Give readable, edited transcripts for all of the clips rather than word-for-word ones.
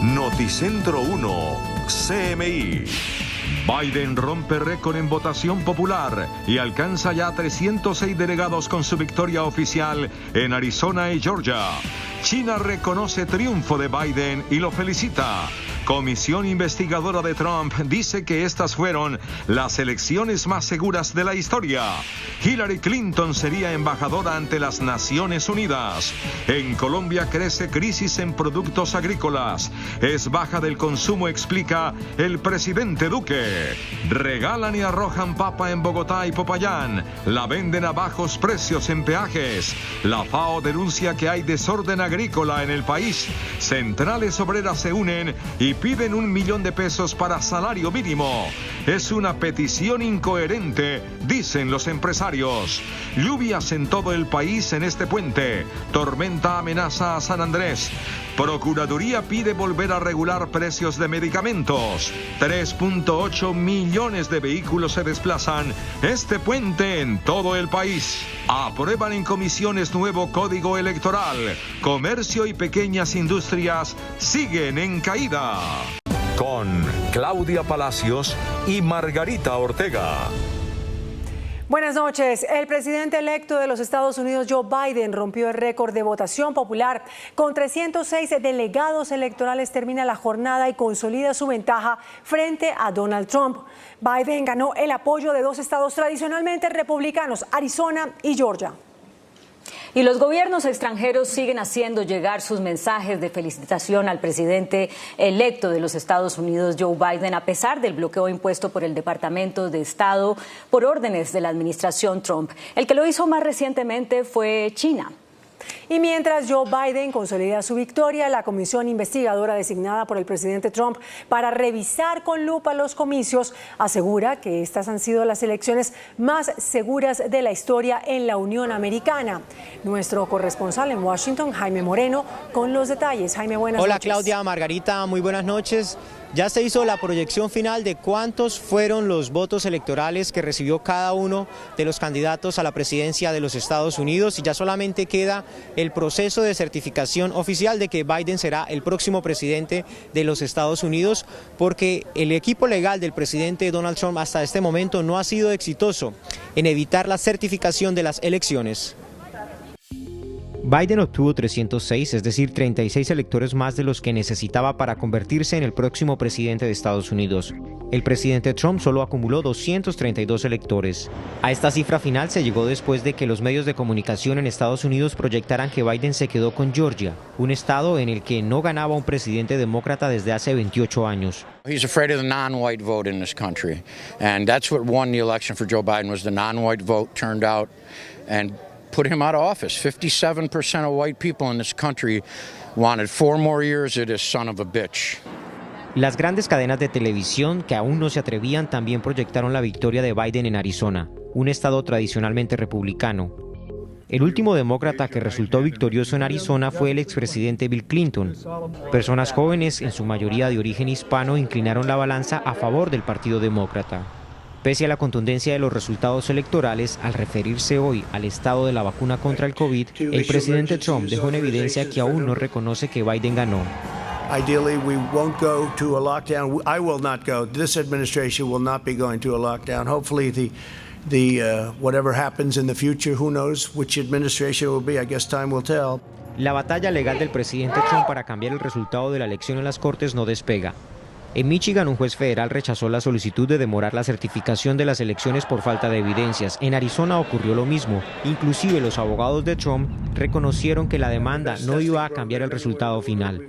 Noticentro 1, CMI. Biden rompe récord en votación popular y alcanza ya 306 delegados con su victoria oficial en Arizona y Georgia. China reconoce triunfo de Biden y lo felicita. Comisión investigadora de Trump dice que estas fueron las elecciones más seguras de la historia. Hillary Clinton sería embajadora ante las Naciones Unidas. En Colombia crece crisis en productos agrícolas. Es baja del consumo, explica el presidente Duque. Regalan y arrojan papa en Bogotá y Popayán. La venden a bajos precios en peajes. La FAO denuncia que hay desorden agrícola en el país. Centrales obreras se unen y piden $1 millón para salario mínimo. Es una petición incoherente, dicen los empresarios. Lluvias en todo el país en este puente. Tormenta amenaza a San Andrés. Procuraduría pide volver a regular precios de medicamentos. 3.8 millones de vehículos se desplazan este puente en todo el país. Aprueban en comisiones nuevo código electoral. Comercio y pequeñas industrias siguen en caída. Con Claudia Palacios y Margarita Ortega. Buenas noches. El presidente electo de los Estados Unidos, Joe Biden, rompió el récord de votación popular. Con 306 delegados electorales termina la jornada y consolida su ventaja frente a Donald Trump. Biden ganó el apoyo de dos estados tradicionalmente republicanos, Arizona y Georgia. Y los gobiernos extranjeros siguen haciendo llegar sus mensajes de felicitación al presidente electo de los Estados Unidos, Joe Biden, a pesar del bloqueo impuesto por el Departamento de Estado por órdenes de la administración Trump. El que lo hizo más recientemente fue China. Y mientras Joe Biden consolida su victoria, la comisión investigadora designada por el presidente Trump para revisar con lupa los comicios asegura que estas han sido las elecciones más seguras de la historia en la Unión Americana. Nuestro corresponsal en Washington, Jaime Moreno, con los detalles. Jaime, buenas noches. Hola Claudia, Margarita, muy buenas noches. Ya se hizo la proyección final de cuántos fueron los votos electorales que recibió cada uno de los candidatos a la presidencia de los Estados Unidos y ya solamente queda el proceso de certificación oficial de que Biden será el próximo presidente de los Estados Unidos, porque el equipo legal del presidente Donald Trump hasta este momento no ha sido exitoso en evitar la certificación de las elecciones. Biden obtuvo 306, es decir, 36 electores más de los que necesitaba para convertirse en el próximo presidente de Estados Unidos. El presidente Trump solo acumuló 232 electores. A esta cifra final se llegó después de que los medios de comunicación en Estados Unidos proyectaran que Biden se quedó con Georgia, un estado en el que no ganaba un presidente demócrata desde hace 28 años. He's afraid of the non-white vote in this country, and that's what won the election for Joe Biden, was the non-white vote turned out and put him out of office. 57% of white people in this country wanted 4 more years of this son of a bitch. Las grandes cadenas de televisión que aún no se atrevían también proyectaron la victoria de Biden en Arizona, un estado tradicionalmente republicano. El último demócrata que resultó victorioso en Arizona fue el expresidente Bill Clinton. Personas jóvenes, en su mayoría de origen hispano, inclinaron la balanza a favor del Partido Demócrata. Pese a la contundencia de los resultados electorales, al referirse hoy al estado de la vacuna contra el COVID, el presidente Trump dejó en evidencia que aún no reconoce que Biden ganó. Ideally, we won't go to a lockdown. I will not go. This administration will not be going to a lockdown. Hopefully, whatever happens in the future, who knows which administration it will be. I guess time will tell. La batalla legal del presidente Trump para cambiar el resultado de la elección en las Cortes no despega. En Michigan, un juez federal rechazó la solicitud de demorar la certificación de las elecciones por falta de evidencias. En Arizona ocurrió lo mismo. Inclusive los abogados de Trump reconocieron que la demanda no iba a cambiar el resultado final.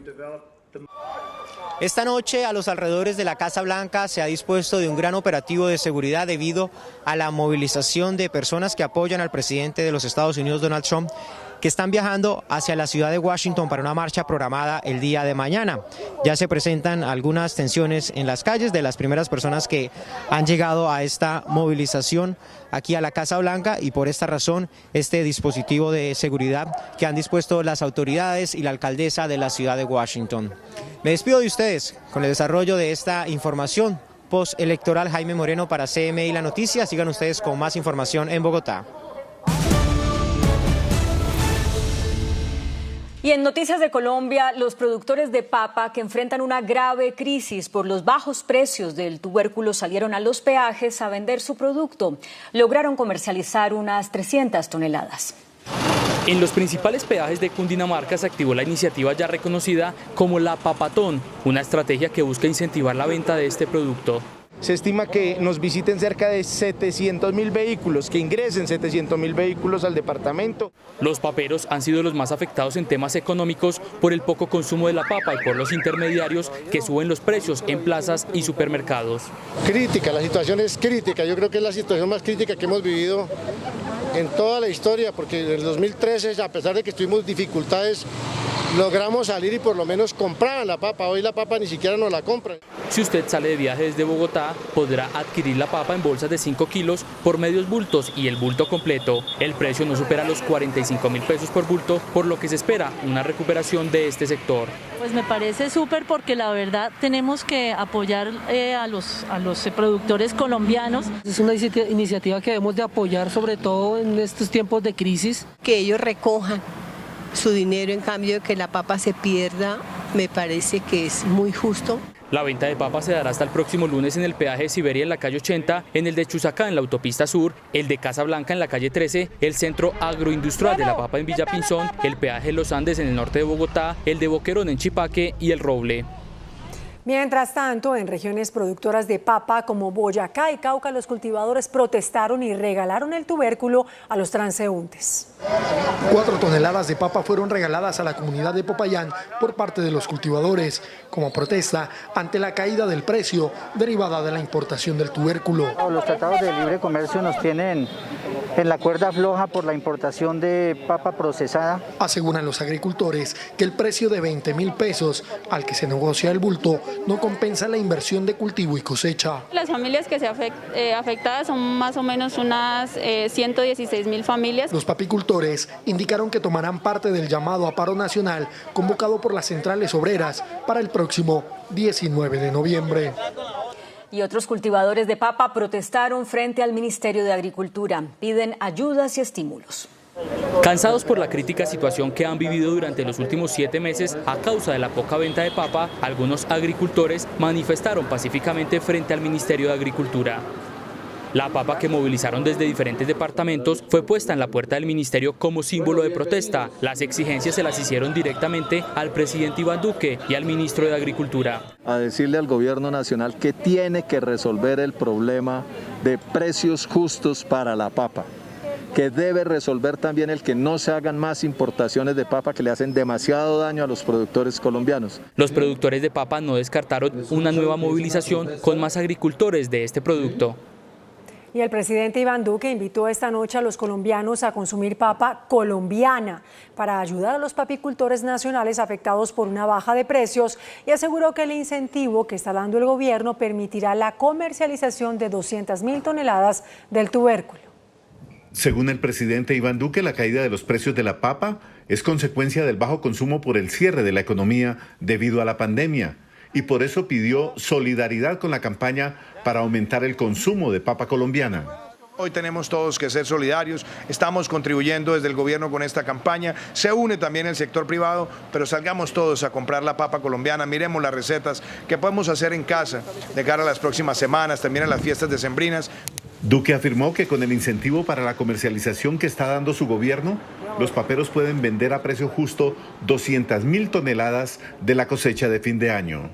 Esta noche, a los alrededores de la Casa Blanca se ha dispuesto de un gran operativo de seguridad debido a la movilización de personas que apoyan al presidente de los Estados Unidos, Donald Trump, que están viajando hacia la ciudad de Washington para una marcha programada el día de mañana. Ya se presentan algunas tensiones en las calles de las primeras personas que han llegado a esta movilización aquí a la Casa Blanca, y por esta razón este dispositivo de seguridad que han dispuesto las autoridades y la alcaldesa de la ciudad de Washington. Me despido de ustedes con el desarrollo de esta información postelectoral. Jaime Moreno para CMI La Noticia. Sigan ustedes con más información en Bogotá. Y en Noticias de Colombia, los productores de papa que enfrentan una grave crisis por los bajos precios del tubérculo salieron a los peajes a vender su producto. Lograron comercializar unas 300 toneladas. En los principales peajes de Cundinamarca se activó la iniciativa ya reconocida como la Papatón, una estrategia que busca incentivar la venta de este producto. Se estima que nos visiten cerca de 700.000 vehículos, que ingresen 700.000 vehículos al departamento. Los paperos han sido los más afectados en temas económicos por el poco consumo de la papa y por los intermediarios que suben los precios en plazas y supermercados. Crítica, la situación es crítica. Yo creo que es la situación más crítica que hemos vivido en toda la historia, porque en el 2013, a pesar de que tuvimos dificultades, logramos salir y por lo menos comprar la papa. Hoy la papa ni siquiera nos la compran. Si usted sale de viaje desde Bogotá, podrá adquirir la papa en bolsas de 5 kilos por medios bultos y el bulto completo. El precio no supera los 45.000 pesos por bulto, por lo que se espera una recuperación de este sector. Pues me parece súper, porque la verdad tenemos que apoyar a los productores colombianos. Es una iniciativa que debemos de apoyar, sobre todo en estos tiempos de crisis. Que ellos recojan su dinero en cambio de que la papa se pierda, me parece que es muy justo. La venta de papa se dará hasta el próximo lunes en el peaje de Siberia en la calle 80, en el de Chusacá en la autopista sur, el de Casablanca en la calle 13, el centro agroindustrial de la papa en Villa Pinzón, el peaje de Los Andes en el norte de Bogotá, el de Boquerón en Chipaque y el Roble. Mientras tanto, en regiones productoras de papa como Boyacá y Cauca, los cultivadores protestaron y regalaron el tubérculo a los transeúntes. 4 toneladas de papa fueron regaladas a la comunidad de Popayán por parte de los cultivadores, como protesta ante la caída del precio derivada de la importación del tubérculo. Los tratados de libre comercio nos tienen en la cuerda floja por la importación de papa procesada. Aseguran los agricultores que el precio de 20.000 pesos al que se negocia el bulto no compensa la inversión de cultivo y cosecha. Las familias que se afectadas son más o menos unas 116.000 familias. Los papicultores indicaron que tomarán parte del llamado a paro nacional convocado por las centrales obreras para el próximo 19 de noviembre. Y otros cultivadores de papa protestaron frente al Ministerio de Agricultura. Piden ayudas y estímulos. Cansados por la crítica situación que han vivido durante los últimos 7 meses a causa de la poca venta de papa, algunos agricultores manifestaron pacíficamente frente al Ministerio de Agricultura. La papa que movilizaron desde diferentes departamentos fue puesta en la puerta del ministerio como símbolo de protesta. Las exigencias se las hicieron directamente al presidente Iván Duque y al ministro de Agricultura. A decirle al gobierno nacional que tiene que resolver el problema de precios justos para la papa, que debe resolver también el que no se hagan más importaciones de papa que le hacen demasiado daño a los productores colombianos. Los productores de papa no descartaron una nueva movilización con más agricultores de este producto. Y el presidente Iván Duque invitó esta noche a los colombianos a consumir papa colombiana para ayudar a los papicultores nacionales afectados por una baja de precios, y aseguró que el incentivo que está dando el gobierno permitirá la comercialización de 200.000 toneladas del tubérculo. Según el presidente Iván Duque, la caída de los precios de la papa es consecuencia del bajo consumo por el cierre de la economía debido a la pandemia, y por eso pidió solidaridad con la campaña para aumentar el consumo de papa colombiana. Hoy tenemos todos que ser solidarios, estamos contribuyendo desde el gobierno con esta campaña, se une también el sector privado, pero salgamos todos a comprar la papa colombiana, miremos las recetas que podemos hacer en casa de cara a las próximas semanas, también a las fiestas decembrinas. Duque afirmó que con el incentivo para la comercialización que está dando su gobierno, los paperos pueden vender a precio justo 200.000 toneladas de la cosecha de fin de año.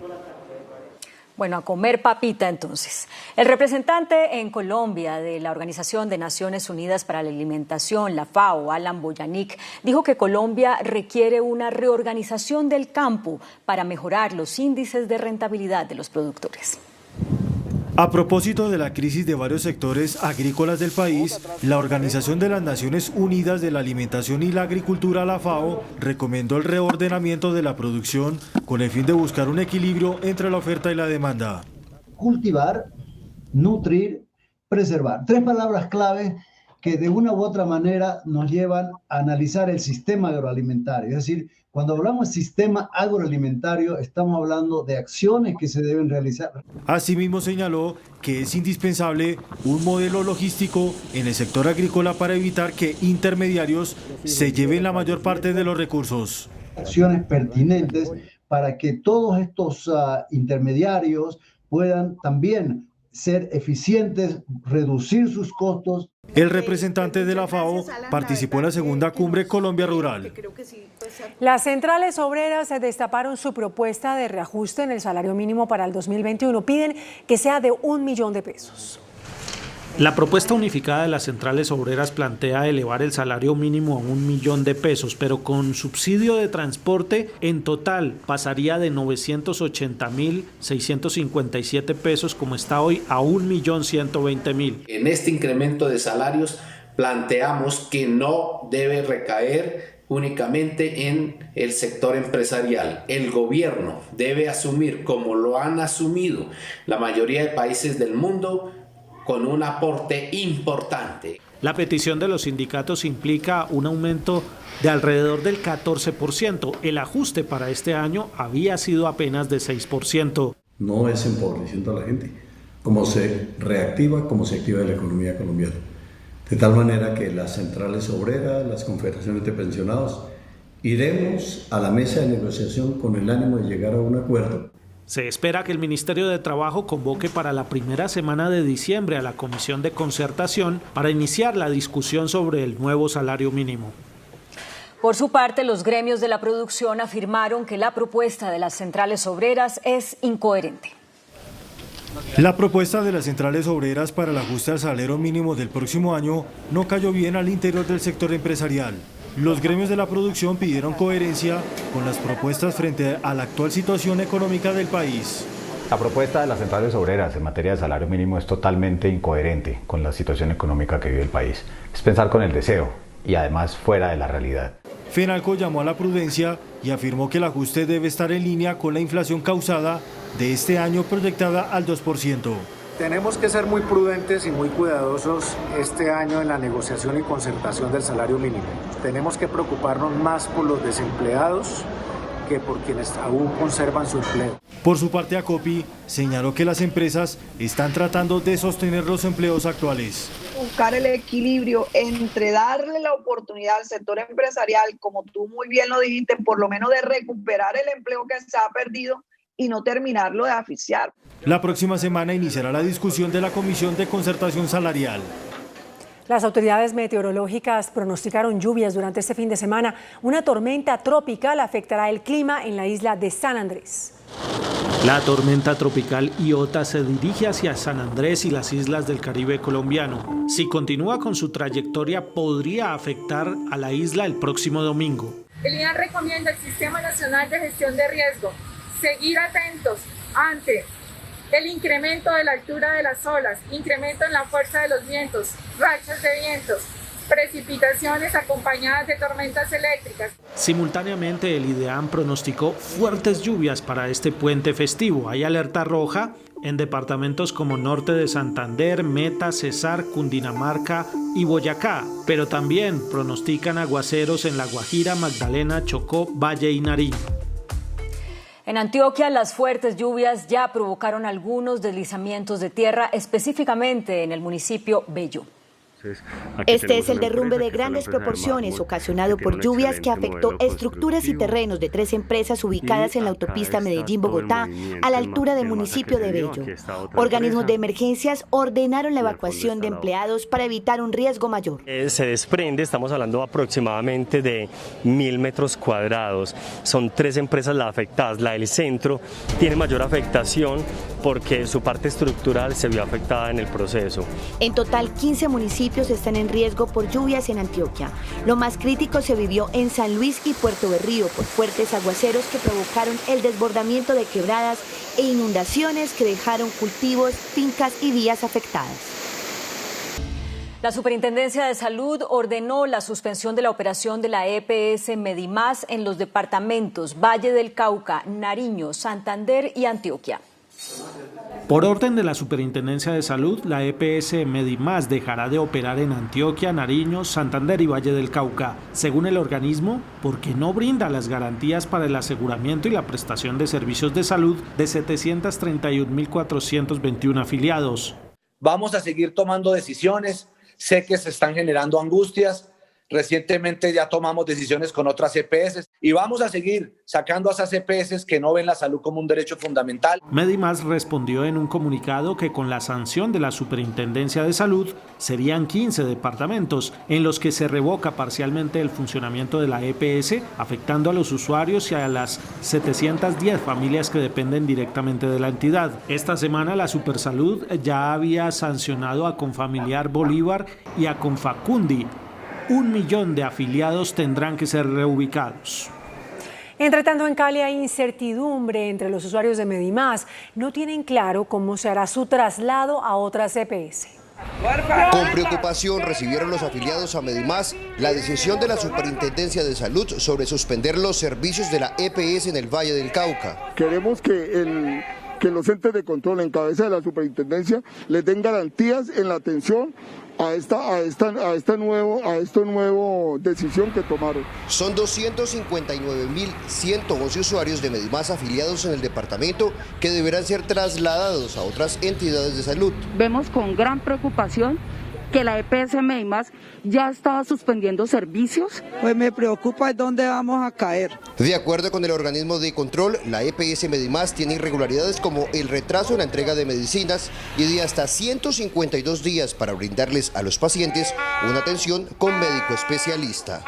Bueno, a comer papita entonces. El representante en Colombia de la Organización de Naciones Unidas para la Alimentación, la FAO, Alan Boyanik, dijo que Colombia requiere una reorganización del campo para mejorar los índices de rentabilidad de los productores. A propósito de la crisis de varios sectores agrícolas del país, la Organización de las Naciones Unidas de la Alimentación y la Agricultura, la FAO, recomendó el reordenamiento de la producción con el fin de buscar un equilibrio entre la oferta y la demanda. Cultivar, nutrir, preservar. 3 palabras clave que de una u otra manera nos llevan a analizar el sistema agroalimentario. Es decir, cuando hablamos de sistema agroalimentario, estamos hablando de acciones que se deben realizar. Asimismo señaló que es indispensable un modelo logístico en el sector agrícola para evitar que intermediarios se lleven la mayor parte de los recursos. acciones pertinentes para que todos estos intermediarios puedan también ser eficientes, reducir sus costos. El representante de la FAO participó en la segunda cumbre Colombia Rural. Las centrales obreras destaparon su propuesta de reajuste en el salario mínimo para el 2021. Piden que sea de $1.000.000. La propuesta unificada de las centrales obreras plantea elevar el salario mínimo a $1.000.000, pero con subsidio de transporte en total pasaría de 980.657 pesos como está hoy a 1.120.000. En este incremento de salarios planteamos que no debe recaer únicamente en el sector empresarial. El gobierno debe asumir, como lo han asumido la mayoría de países del mundo, con un aporte importante. La petición de los sindicatos implica un aumento de alrededor del 14%. El ajuste para este año había sido apenas de 6%. No es empobreciendo a la gente, como se reactiva, como se activa la economía colombiana. De tal manera que las centrales obreras, las confederaciones de pensionados, iremos a la mesa de negociación con el ánimo de llegar a un acuerdo. Se espera que el Ministerio de Trabajo convoque para la primera semana de diciembre a la Comisión de Concertación para iniciar la discusión sobre el nuevo salario mínimo. Por su parte, los gremios de la producción afirmaron que la propuesta de las centrales obreras es incoherente. La propuesta de las centrales obreras para el ajuste al salario mínimo del próximo año no cayó bien al interior del sector empresarial. Los gremios de la producción pidieron coherencia con las propuestas frente a la actual situación económica del país. La propuesta de las centrales obreras en materia de salario mínimo es totalmente incoherente con la situación económica que vive el país. Es pensar con el deseo y además fuera de la realidad. FENALCO llamó a la prudencia y afirmó que el ajuste debe estar en línea con la inflación causada de este año proyectada al 2%. Tenemos que ser muy prudentes y muy cuidadosos este año en la negociación y concertación del salario mínimo. Tenemos que preocuparnos más por los desempleados que por quienes aún conservan su empleo. Por su parte, ACOPI señaló que las empresas están tratando de sostener los empleos actuales. Buscar el equilibrio entre darle la oportunidad al sector empresarial, como tú muy bien lo dijiste, por lo menos de recuperar el empleo que se ha perdido y no terminarlo de asfixiar. La próxima semana iniciará la discusión de la Comisión de Concertación Salarial. Las autoridades meteorológicas pronosticaron lluvias durante este fin de semana. Una tormenta tropical afectará el clima en la isla de San Andrés. La tormenta tropical Iota se dirige hacia San Andrés y las islas del Caribe colombiano. Si continúa con su trayectoria, podría afectar a la isla el próximo domingo. El INAH recomienda al Sistema Nacional de Gestión de Riesgo seguir atentos ante el incremento de la altura de las olas, incremento en la fuerza de los vientos, rachas de vientos, precipitaciones acompañadas de tormentas eléctricas. Simultáneamente, el IDEAM pronosticó fuertes lluvias para este puente festivo. Hay alerta roja en departamentos como Norte de Santander, Meta, Cesar, Cundinamarca y Boyacá, pero también pronostican aguaceros en La Guajira, Magdalena, Chocó, Valle y Nariño. En Antioquia, las fuertes lluvias ya provocaron algunos deslizamientos de tierra, específicamente en el municipio Bello. Este es el derrumbe de grandes proporciones ocasionado por lluvias que afectó estructuras y terrenos de 3 empresas ubicadas en la autopista Medellín-Bogotá a la altura del municipio de Bello. Organismos de emergencias ordenaron la evacuación de empleados para evitar un riesgo mayor. Se desprende, estamos hablando aproximadamente de 1.000 metros cuadrados. Son 3 empresas las afectadas. La del centro tiene mayor afectación porque su parte estructural se vio afectada en el proceso. En total, 15 municipios están en riesgo por lluvias en Antioquia. Lo más crítico se vivió en San Luis y Puerto Berrío por fuertes aguaceros que provocaron el desbordamiento de quebradas e inundaciones que dejaron cultivos, fincas y vías afectadas. La Superintendencia de Salud ordenó la suspensión de la operación de la EPS Medimás en los departamentos Valle del Cauca, Nariño, Santander y Antioquia. Por orden de la Superintendencia de Salud, la EPS Medimás dejará de operar en Antioquia, Nariño, Santander y Valle del Cauca, según el organismo, porque no brinda las garantías para el aseguramiento y la prestación de servicios de salud de 731.421 afiliados. Vamos a seguir tomando decisiones, sé que se están generando angustias, recientemente ya tomamos decisiones con otras EPS. Y vamos a seguir sacando a esas EPS que no ven la salud como un derecho fundamental. Medimás respondió en un comunicado que con la sanción de la Superintendencia de Salud serían 15 departamentos en los que se revoca parcialmente el funcionamiento de la EPS, afectando a los usuarios y a las 710 familias que dependen directamente de la entidad. Esta semana la Supersalud ya había sancionado a Confamiliar Bolívar y a Confacundi. 1 millón de afiliados tendrán que ser reubicados. Entre tanto, en Cali hay incertidumbre entre los usuarios de Medimás. No tienen claro cómo se hará su traslado a otras EPS. Con preocupación recibieron los afiliados a Medimás la decisión de la Superintendencia de Salud sobre suspender los servicios de la EPS en el Valle del Cauca. Queremos que los entes de control en cabeza de la Superintendencia les den garantías en la atención a esta nueva decisión que tomaron. Son 259.111 usuarios de Medimás afiliados en el departamento que deberán ser trasladados a otras entidades de salud. Vemos con gran preocupación que la EPS Medimás ya estaba suspendiendo servicios. Pues me preocupa dónde vamos a caer. De acuerdo con el organismo de control, la EPS Medimás tiene irregularidades como el retraso en la entrega de medicinas y de hasta 152 días para brindarles a los pacientes una atención con médico especialista.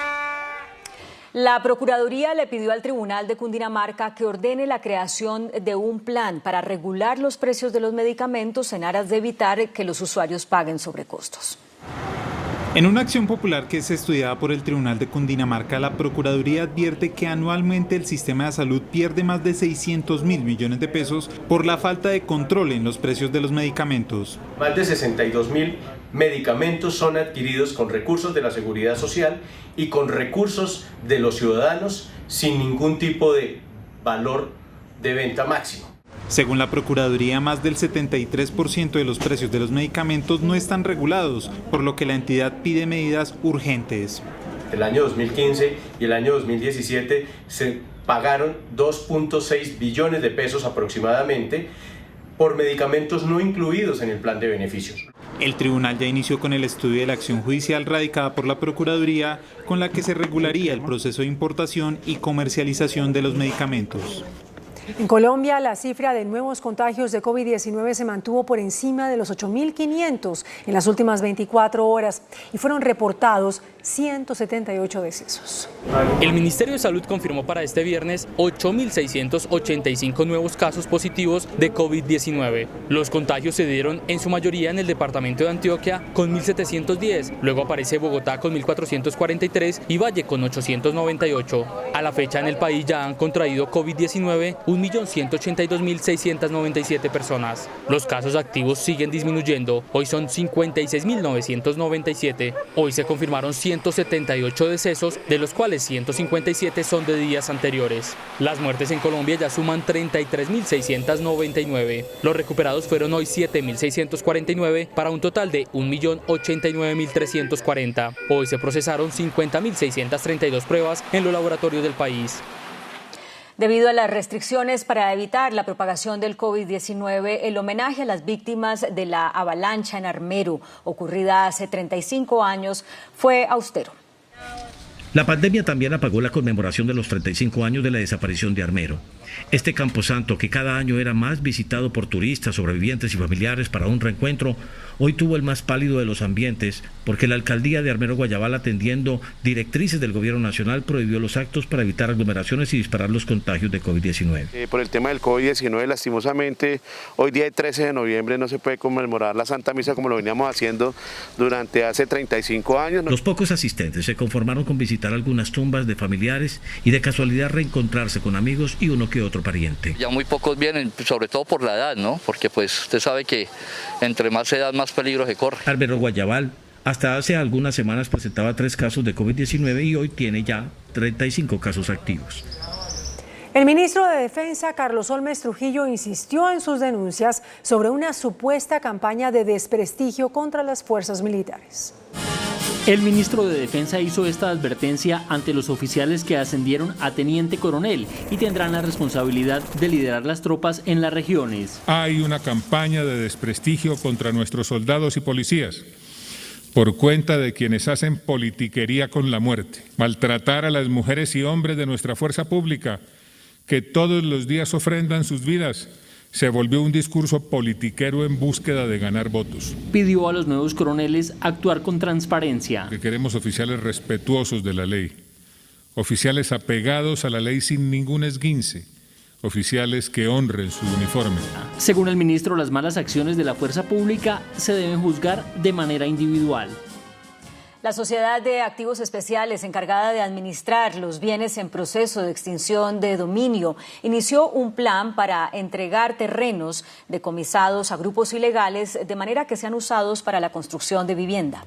La Procuraduría le pidió al Tribunal de Cundinamarca que ordene la creación de un plan para regular los precios de los medicamentos en aras de evitar que los usuarios paguen sobrecostos. En una acción popular que es estudiada por el Tribunal de Cundinamarca, la Procuraduría advierte que anualmente el sistema de salud pierde más de 600.000 millones de pesos por la falta de control en los precios de los medicamentos. Más de 62.000 medicamentos son adquiridos con recursos de la Seguridad Social y con recursos de los ciudadanos sin ningún tipo de valor de venta máximo. Según la Procuraduría, más del 73% de los precios de los medicamentos no están regulados, por lo que la entidad pide medidas urgentes. El año 2015 y el año 2017 se pagaron 2.6 billones de pesos aproximadamente por medicamentos no incluidos en el plan de beneficios. El tribunal ya inició con el estudio de la acción judicial radicada por la Procuraduría, con la que se regularía el proceso de importación y comercialización de los medicamentos. En Colombia, la cifra de nuevos contagios de COVID-19 se mantuvo por encima de los 8.500 en las últimas 24 horas y fueron reportados 178 decesos. El Ministerio de Salud confirmó para este viernes 8.685 nuevos casos positivos de COVID-19. Los contagios se dieron en su mayoría en el departamento de Antioquia con 1.710, luego aparece Bogotá con 1.443 y Valle con 898. A la fecha en el país ya han contraído COVID-19 1.182.697 personas. Los casos activos siguen disminuyendo, hoy son 56.997. Hoy se confirmaron 178 decesos, de los cuales 157 son de días anteriores. Las muertes en Colombia ya suman 33.699. Los recuperados fueron hoy 7.649 para un total de 1.089.340. Hoy se procesaron 50.632 pruebas en los laboratorios del país. Debido a las restricciones para evitar la propagación del COVID-19, el homenaje a las víctimas de la avalancha en Armero, ocurrida hace 35 años, fue austero. La pandemia también apagó la conmemoración de los 35 años de la desaparición de Armero. Este camposanto, que cada año era más visitado por turistas, sobrevivientes y familiares para un reencuentro, hoy tuvo el más pálido de los ambientes, porque la alcaldía de Armero Guayabal, atendiendo directrices del gobierno nacional, prohibió los actos para evitar aglomeraciones y disparar los contagios de COVID-19. Por el tema del COVID-19, lastimosamente, hoy día 13 de noviembre no se puede conmemorar la Santa Misa como lo veníamos haciendo durante hace 35 años. Los pocos asistentes se conformaron con visitar algunas tumbas de familiares y de casualidad reencontrarse con amigos y uno que otro pariente. Ya muy pocos vienen, sobre todo por la edad, ¿no? Porque pues usted sabe que entre más edad más peligro se corre. Armero Guayabal hasta hace algunas semanas presentaba 3 casos de COVID-19 y hoy tiene ya 35 casos activos. El ministro de Defensa, Carlos Holmes Trujillo, insistió en sus denuncias sobre una supuesta campaña de desprestigio contra las fuerzas militares. El ministro de Defensa hizo esta advertencia ante los oficiales que ascendieron a teniente coronel y tendrán la responsabilidad de liderar las tropas en las regiones. Hay una campaña de desprestigio contra nuestros soldados y policías. por cuenta de quienes hacen politiquería con la muerte. Maltratar a las mujeres y hombres de nuestra fuerza pública, que todos los días ofrendan sus vidas, se volvió un discurso politiquero en búsqueda de ganar votos. Pidió a los nuevos coroneles actuar con transparencia. Que queremos oficiales respetuosos de la ley, oficiales apegados a la ley sin ningún esguince, oficiales que honren su uniforme. Según el ministro, las malas acciones de la fuerza pública se deben juzgar de manera individual. La Sociedad de Activos Especiales, encargada de administrar los bienes en proceso de extinción de dominio, inició un plan para entregar terrenos decomisados a grupos ilegales de manera que sean usados para la construcción de vivienda.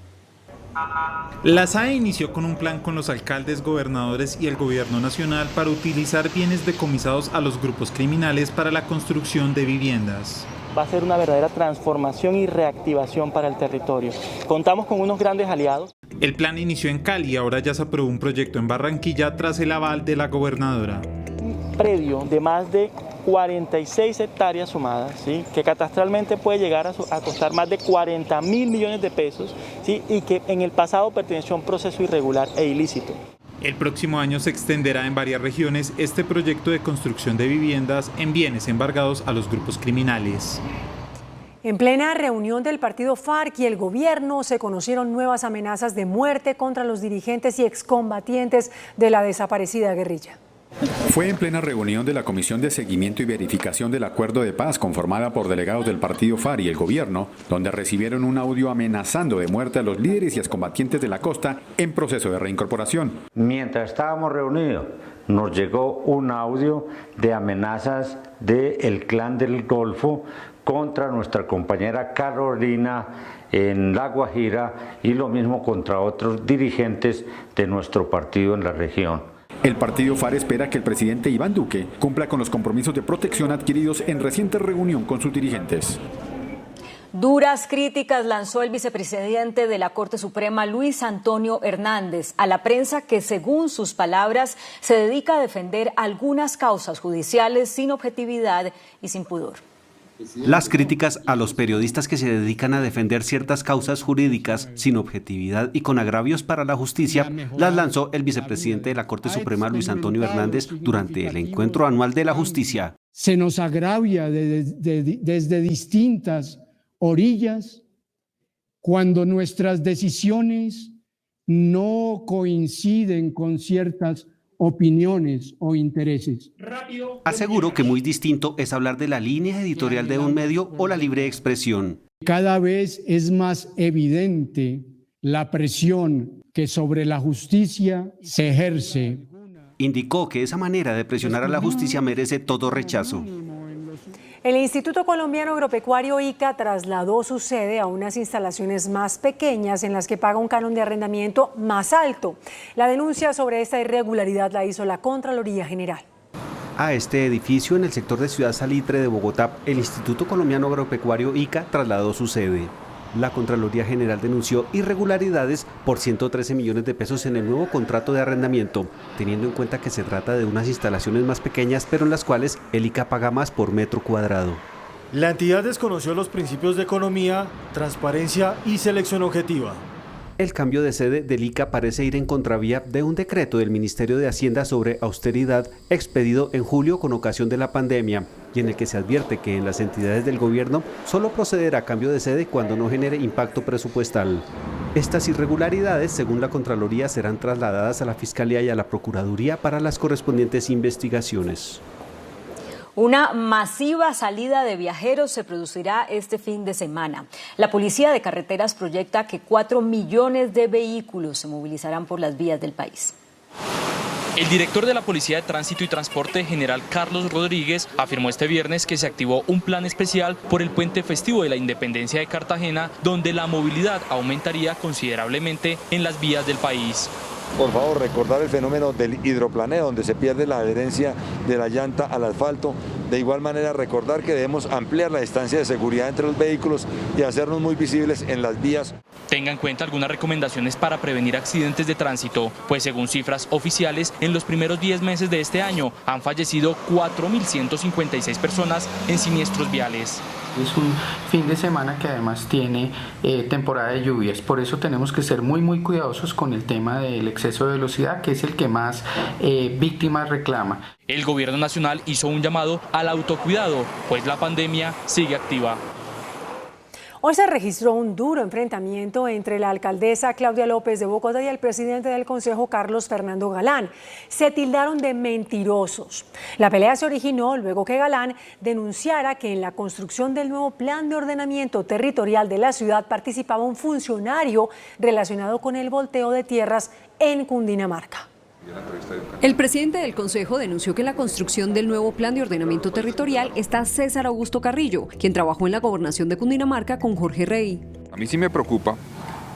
La SAE inició con un plan con los alcaldes, gobernadores y el gobierno nacional para utilizar bienes decomisados a los grupos criminales para la construcción de viviendas. Va a ser una verdadera transformación y reactivación para el territorio. Contamos con unos grandes aliados. El plan inició en Cali y ahora ya se aprobó un proyecto en Barranquilla tras el aval de la gobernadora. Un predio de más de 46 hectáreas sumadas, ¿sí?, que catastralmente puede llegar a costar más de 40.000 millones de pesos, ¿sí?, y que en el pasado perteneció a un proceso irregular e ilícito. El próximo año se extenderá en varias regiones este proyecto de construcción de viviendas en bienes embargados a los grupos criminales. En plena reunión del partido FARC y el gobierno se conocieron nuevas amenazas de muerte contra los dirigentes y excombatientes de la desaparecida guerrilla. Fue en plena reunión de la Comisión de Seguimiento y Verificación del Acuerdo de Paz, conformada por delegados del partido FARC y el gobierno, donde recibieron un audio amenazando de muerte a los líderes y excombatientes de la costa en proceso de reincorporación. Mientras estábamos reunidos, nos llegó un audio de amenazas del Clan del Golfo contra nuestra compañera Carolina en La Guajira y lo mismo contra otros dirigentes de nuestro partido en la región. El partido FARC espera que el presidente Iván Duque cumpla con los compromisos de protección adquiridos en reciente reunión con sus dirigentes. Duras críticas lanzó el vicepresidente de la Corte Suprema, Luis Antonio Hernández, a la prensa que, según sus palabras, se dedica a defender algunas causas judiciales sin objetividad y sin pudor. Las críticas a los periodistas que se dedican a defender ciertas causas jurídicas sin objetividad y con agravios para la justicia las lanzó el vicepresidente de la Corte Suprema, Luis Antonio Hernández, durante el encuentro anual de la justicia. Se nos agravia desde distintas orillas cuando nuestras decisiones no coinciden con ciertas opiniones o intereses. Aseguro que muy distinto es hablar de la línea editorial de un medio o la libre expresión. Cada vez es más evidente la presión que sobre la justicia se ejerce. Indicó que esa manera de presionar a la justicia merece todo rechazo. El Instituto Colombiano Agropecuario ICA trasladó su sede a unas instalaciones más pequeñas en las que paga un canon de arrendamiento más alto. La denuncia sobre esta irregularidad la hizo la Contraloría General. A este edificio en el sector de Ciudad Salitre de Bogotá, el Instituto Colombiano Agropecuario ICA trasladó su sede. La Contraloría General denunció irregularidades por 113 millones de pesos en el nuevo contrato de arrendamiento, teniendo en cuenta que se trata de unas instalaciones más pequeñas, pero en las cuales el ICA paga más por metro cuadrado. La entidad desconoció los principios de economía, transparencia y selección objetiva. El cambio de sede del ICA parece ir en contravía de un decreto del Ministerio de Hacienda sobre austeridad expedido en julio con ocasión de la pandemia y en el que se advierte que en las entidades del gobierno solo procederá cambio de sede cuando no genere impacto presupuestal. Estas irregularidades, según la Contraloría, serán trasladadas a la Fiscalía y a la Procuraduría para las correspondientes investigaciones. Una masiva salida de viajeros se producirá este fin de semana. La Policía de Carreteras proyecta que 4 millones de vehículos se movilizarán por las vías del país. El director de la Policía de Tránsito y Transporte, general Carlos Rodríguez, afirmó este viernes que se activó un plan especial por el puente festivo de la Independencia de Cartagena, donde la movilidad aumentaría considerablemente en las vías del país. Por favor, recordar el fenómeno del hidroplaneo, donde se pierde la adherencia de la llanta al asfalto. De igual manera, recordar que debemos ampliar la distancia de seguridad entre los vehículos y hacernos muy visibles en las vías. tenga en cuenta algunas recomendaciones para prevenir accidentes de tránsito, pues según cifras oficiales, en los primeros 10 meses de este año han fallecido 4.156 personas en siniestros viales. Es un fin de semana que además tiene temporada de lluvias, por eso tenemos que ser muy cuidadosos con el tema del exceso de velocidad, que es el que más víctimas reclama. El gobierno nacional hizo un llamado al autocuidado, pues la pandemia sigue activa. Hoy se registró un duro enfrentamiento entre la alcaldesa Claudia López de Bogotá y el presidente del Consejo, Carlos Fernando Galán. Se tildaron de mentirosos. La pelea se originó luego que Galán denunciara que en la construcción del nuevo plan de ordenamiento territorial de la ciudad participaba un funcionario relacionado con el volteo de tierras en Cundinamarca. El presidente del Consejo denunció que en la construcción del nuevo plan de ordenamiento territorial está César Augusto Carrillo, quien trabajó en la gobernación de Cundinamarca con Jorge Rey. A mí sí me preocupa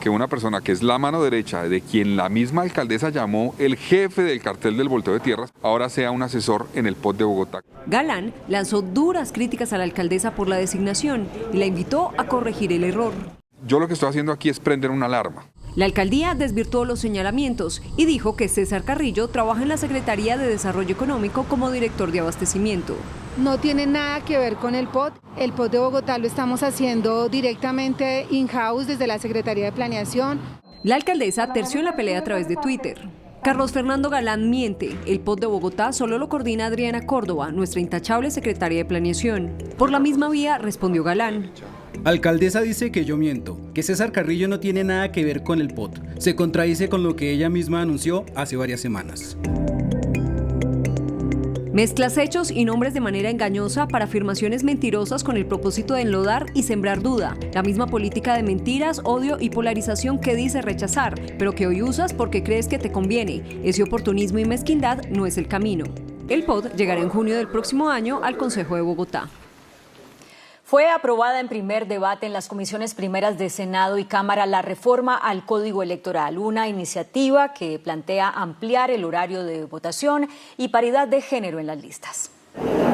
que una persona que es la mano derecha de quien la misma alcaldesa llamó el jefe del cartel del volteo de tierras, ahora sea un asesor en el POT de Bogotá. Galán lanzó duras críticas a la alcaldesa por la designación y la invitó a corregir el error. Yo lo que estoy haciendo aquí es prender una alarma. La alcaldía desvirtuó los señalamientos y dijo que César Carrillo trabaja en la Secretaría de Desarrollo Económico como director de abastecimiento. No tiene nada que ver con el POT. El POT de Bogotá lo estamos haciendo directamente in-house desde la Secretaría de Planeación. La alcaldesa terció en la pelea a través de Twitter. Carlos Fernando Galán miente. El POT de Bogotá solo lo coordina Adriana Córdoba, nuestra intachable secretaria de Planeación. Por la misma vía respondió Galán. Alcaldesa dice que yo miento, que César Carrillo no tiene nada que ver con el POT. Se contradice con lo que ella misma anunció hace varias semanas. Mezclas hechos y nombres de manera engañosa para afirmaciones mentirosas con el propósito de enlodar y sembrar duda. La misma política de mentiras, odio y polarización que dice rechazar, pero que hoy usas porque crees que te conviene. Ese oportunismo y mezquindad no es el camino. El POT llegará en junio del próximo año al Consejo de Bogotá. Fue aprobada en primer debate en las comisiones primeras de Senado y Cámara la reforma al Código Electoral, una iniciativa que plantea ampliar el horario de votación y paridad de género en las listas.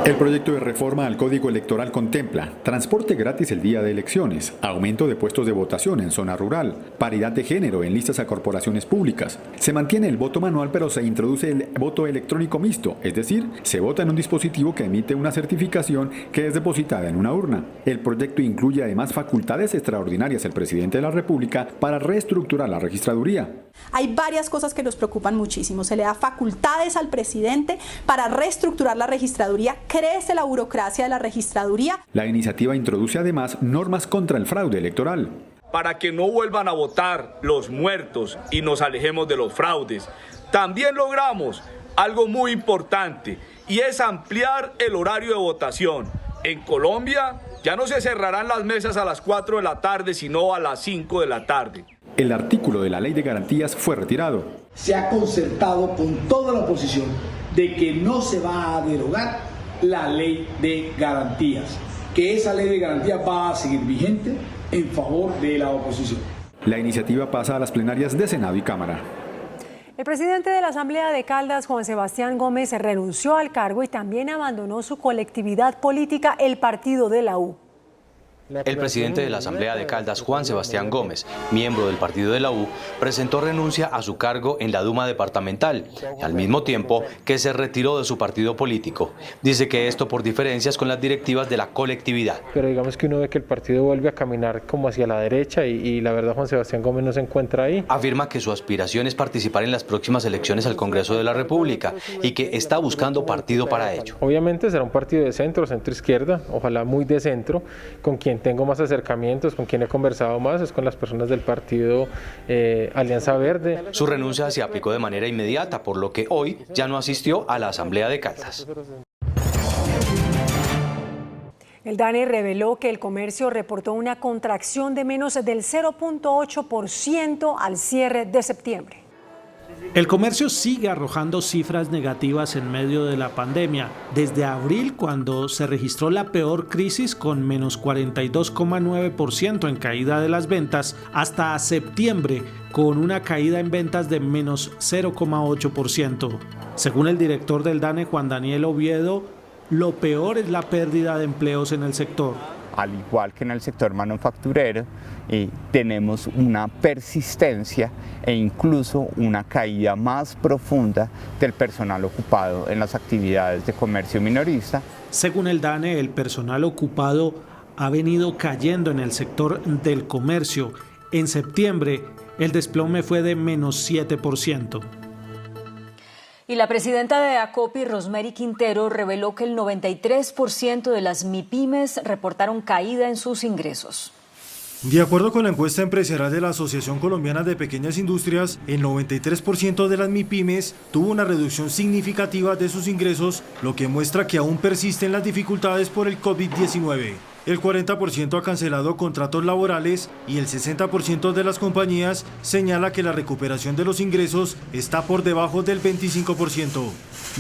El proyecto de reforma al Código Electoral contempla transporte gratis el día de elecciones, aumento de puestos de votación en zona rural, paridad de género en listas a corporaciones públicas. Se mantiene el voto manual, pero se introduce el voto electrónico mixto, es decir, se vota en un dispositivo que emite una certificación que es depositada en una urna. El proyecto incluye además facultades extraordinarias al presidente de la República para reestructurar la registraduría. Hay varias cosas que nos preocupan muchísimo. Se le da facultades al presidente para reestructurar la registraduría, crece la burocracia de la registraduría. La iniciativa introduce además normas contra el fraude electoral. Para que no vuelvan a votar los muertos y nos alejemos de los fraudes, también logramos algo muy importante y es ampliar el horario de votación. En Colombia ya no se cerrarán las mesas a las 4 de la tarde, sino a las 5 de la tarde. El artículo de la Ley de Garantías fue retirado. Se ha concertado con toda la oposición de que no se va a derogar la Ley de Garantías, que esa Ley de Garantías va a seguir vigente en favor de la oposición. La iniciativa pasa a las plenarias de Senado y Cámara. El presidente de la Asamblea de Caldas, Juan Sebastián Gómez, renunció al cargo y también abandonó su colectividad política, el partido de la U. El presidente de la Asamblea de Caldas, Juan Sebastián Gómez, miembro del partido de la U, presentó renuncia a su cargo en la Duma departamental, al mismo tiempo que se retiró de su partido político. Dice que esto por diferencias con las directivas de la colectividad. Pero digamos que uno ve que el partido vuelve a caminar como hacia la derecha y la verdad Juan Sebastián Gómez no se encuentra ahí. Afirma que su aspiración es participar en las próximas elecciones al Congreso de la República y que está buscando partido para ello. Obviamente será un partido de centro, centro-izquierda, ojalá muy de centro, con quien tengo más acercamientos, con quien he conversado más, es con las personas del partido Alianza Verde. Su renuncia se aplicó de manera inmediata, por lo que hoy ya no asistió a la Asamblea de Caldas. El DANE reveló que el comercio reportó una contracción de menos del 0.8% al cierre de septiembre. El comercio sigue arrojando cifras negativas en medio de la pandemia. Desde abril, cuando se registró la peor crisis con menos 42,9% en caída de las ventas, hasta septiembre, con una caída en ventas de menos 0,8%. Según el director del DANE, Juan Daniel Oviedo, lo peor es la pérdida de empleos en el sector. al igual que en el sector manufacturero, tenemos una persistencia e incluso una caída más profunda del personal ocupado en las actividades de comercio minorista. Según el DANE, el personal ocupado ha venido cayendo en el sector del comercio. En septiembre, el desplome fue de menos 7%. Y la presidenta de ACOPI, Rosemary Quintero, reveló que el 93% de las MIPYMES reportaron caída en sus ingresos. De acuerdo con la encuesta empresarial de la Asociación Colombiana de Pequeñas Industrias, el 93% de las MIPYMES tuvo una reducción significativa de sus ingresos, lo que muestra que aún persisten las dificultades por el COVID-19. El 40% ha cancelado contratos laborales y el 60% de las compañías señala que la recuperación de los ingresos está por debajo del 25%.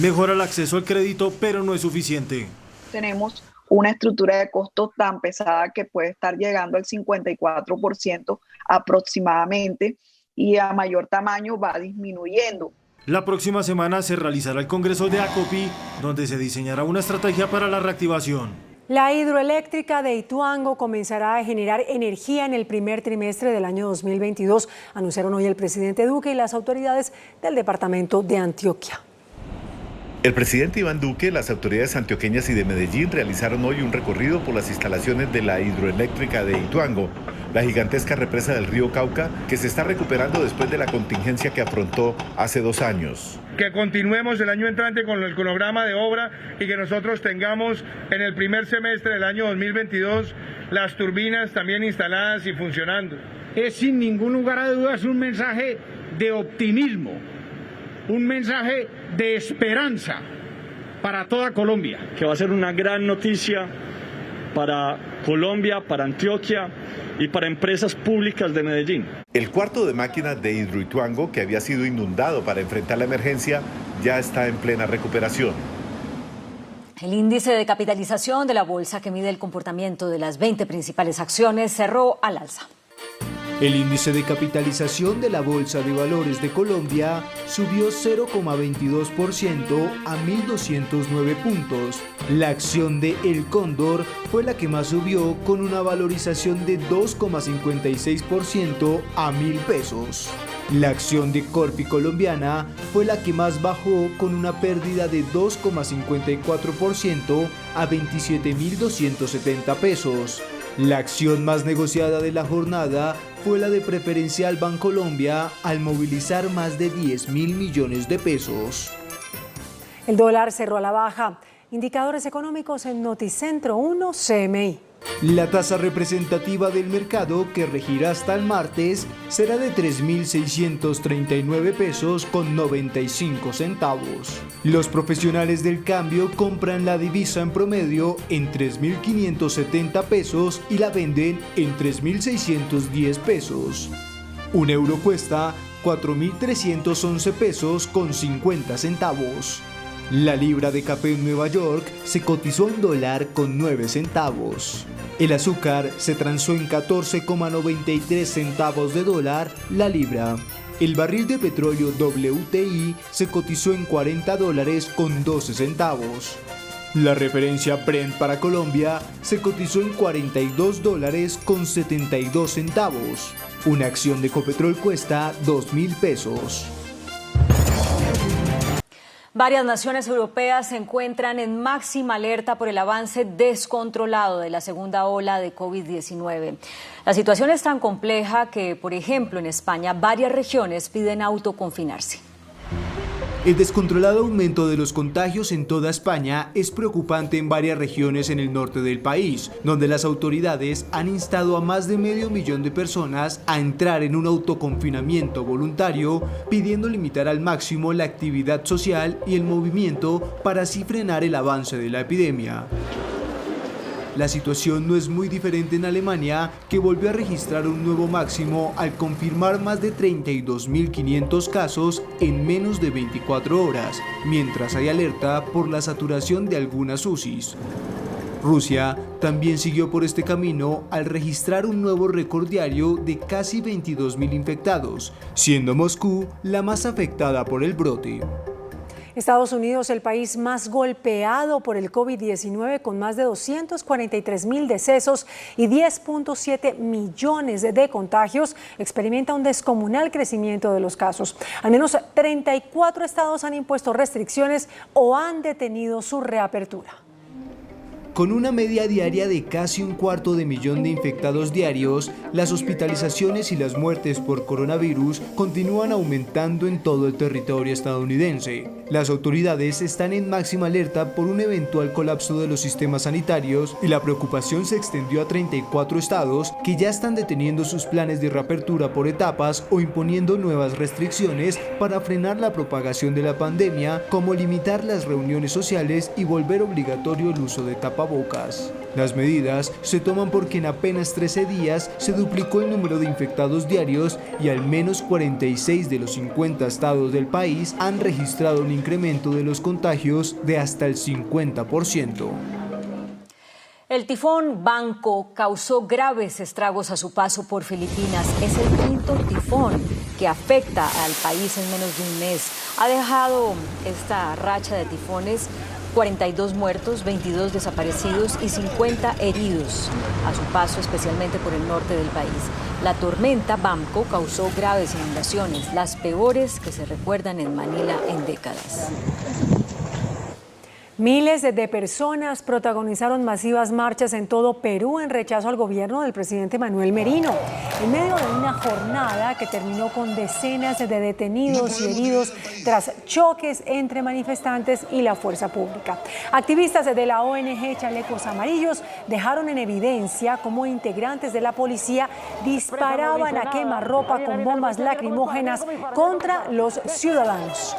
Mejora el acceso al crédito, pero no es suficiente. Tenemos una estructura de costos tan pesada que puede estar llegando al 54% aproximadamente, y a mayor tamaño va disminuyendo. La próxima semana se realizará el Congreso de ACOPI, donde se diseñará una estrategia para la reactivación. La hidroeléctrica de Ituango comenzará a generar energía en el primer trimestre del año 2022, anunciaron hoy el presidente Duque y las autoridades del departamento de Antioquia. El presidente Iván Duque, las autoridades antioqueñas y de Medellín realizaron hoy un recorrido por las instalaciones de la hidroeléctrica de Ituango, la gigantesca represa del río Cauca que se está recuperando después de la contingencia que afrontó hace 2 años. Que continuemos el año entrante con el cronograma de obra y que nosotros tengamos en el primer semestre del año 2022 las turbinas también instaladas y funcionando. Es sin ningún lugar a dudas un mensaje de optimismo, un mensaje de esperanza para toda Colombia. Que va a ser una gran noticia para Colombia, para Antioquia y para empresas públicas de Medellín. El cuarto de máquinas de Hidroituango, que había sido inundado para enfrentar la emergencia, ya está en plena recuperación. El índice de capitalización de la bolsa, que mide el comportamiento de las 20 principales acciones, cerró al alza. El índice de capitalización de la Bolsa de Valores de Colombia subió 0,22% a 1.209 puntos. La acción de El Cóndor fue la que más subió, con una valorización de 2,56% a 1.000 pesos. La acción de Corpi Colombiana fue la que más bajó, con una pérdida de 2,54% a 27.270 pesos. La acción más negociada de la jornada fue la de Preferencial Bancolombia, al movilizar más de 10.000 millones de pesos. El dólar cerró a la baja. Indicadores económicos en Noticentro 1 CMI. La tasa representativa del mercado, que regirá hasta el martes, será de 3.639 pesos con 95 centavos. Los profesionales del cambio compran la divisa en promedio en 3.570 pesos y la venden en 3.610 pesos. Un euro cuesta 4.311 pesos con 50 centavos. La libra de café en Nueva York se cotizó en dólar con 9 centavos. El azúcar se transó en 14,93 centavos de dólar la libra. El barril de petróleo WTI se cotizó en $40 con 12 centavos. La referencia Brent para Colombia se cotizó en $42 con 72 centavos. Una acción de Ecopetrol cuesta 2.000 pesos. Varias naciones europeas se encuentran en máxima alerta por el avance descontrolado de la segunda ola de COVID-19. La situación es tan compleja que, por ejemplo, en España, varias regiones piden autoconfinarse. El descontrolado aumento de los contagios en toda España es preocupante en varias regiones en el norte del país, donde las autoridades han instado a más de 500.000 de personas a entrar en un autoconfinamiento voluntario, pidiendo limitar al máximo la actividad social y el movimiento para así frenar el avance de la epidemia. La situación no es muy diferente en Alemania, que volvió a registrar un nuevo máximo al confirmar más de 32.500 casos en menos de 24 horas, mientras hay alerta por la saturación de algunas UCIs. Rusia también siguió por este camino al registrar un nuevo récord diario de casi 22.000 infectados, siendo Moscú la más afectada por el brote. Estados Unidos, el país más golpeado por el COVID-19, con más de 243.000 decesos y 10.7 millones de contagios, experimenta un descomunal crecimiento de los casos. Al menos 34 estados han impuesto restricciones o han detenido su reapertura. Con una media diaria de casi 250.000 de infectados diarios, las hospitalizaciones y las muertes por coronavirus continúan aumentando en todo el territorio estadounidense. Las autoridades están en máxima alerta por un eventual colapso de los sistemas sanitarios y la preocupación se extendió a 34 estados que ya están deteniendo sus planes de reapertura por etapas o imponiendo nuevas restricciones para frenar la propagación de la pandemia, como limitar las reuniones sociales y volver obligatorio el uso de tapabocas. Las medidas se toman porque en apenas 13 días se duplicó el número de infectados diarios y al menos 46 de los 50 estados del país han registrado un incremento de los contagios de hasta el 50%. El tifón Banco causó graves estragos a su paso por Filipinas. Es el quinto tifón que afecta al país en menos de un mes. Ha dejado esta racha de tifones 42 muertos, 22 desaparecidos y 50 heridos a su paso, especialmente por el norte del país. La tormenta Banco causó graves inundaciones, las peores que se recuerdan en Manila en décadas. Miles de personas protagonizaron masivas marchas en todo Perú en rechazo al gobierno del presidente Manuel Merino, en medio de una jornada que terminó con decenas de detenidos y heridos tras choques entre manifestantes y la fuerza pública. Activistas de la ONG Chalecos Amarillos dejaron en evidencia cómo integrantes de la policía disparaban a quemarropa con bombas lacrimógenas contra los ciudadanos.